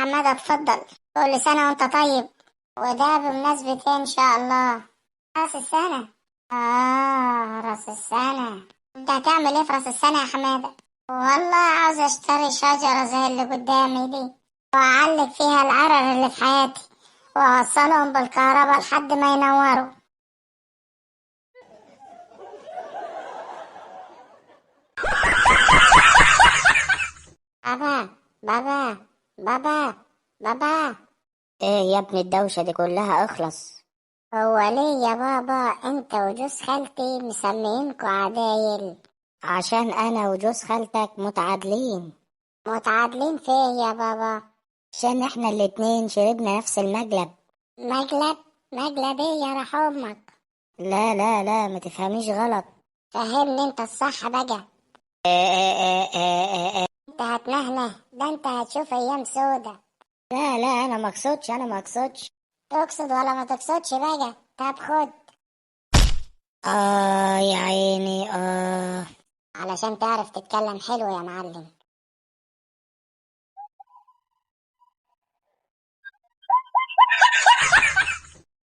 حمادة، اتفضل. كل سنة وانت طيب. وده بمناسبة ايه ان شاء الله؟ راس السنة. راس السنة. انت هتعمل ايه في راس السنة يا حمادة؟ والله عاوز اشتري شجرة زي اللي قدامي دي، واعلق فيها العرر اللي في حياتي، واوصلهم بالكهرباء لحد ما ينوروا. بابا، بابا، بابا، بابا. ايه يا ابني الدوشة دي كلها؟ اخلص. هو ليه يا بابا انت وجوز خالتي مسمينكوا عدايل؟ عشان انا وجوز خالتك متعادلين. متعادلين في ايه يا بابا؟ عشان احنا الاتنين شربنا نفس المقلب. مقلب؟ مقلب ايه يا رح امك؟ لا لا لا، ما تفهميش غلط. فهمني انت الصح بقى. انت هتنهنه، ده انت هتشوف ايام سودة. لا لا، انا مقصودش، انا مقصودش. تقصد ولا ما تقصدش بقى؟ طب خد. يا عيني علشان تعرف تتكلم حلو يا معلم.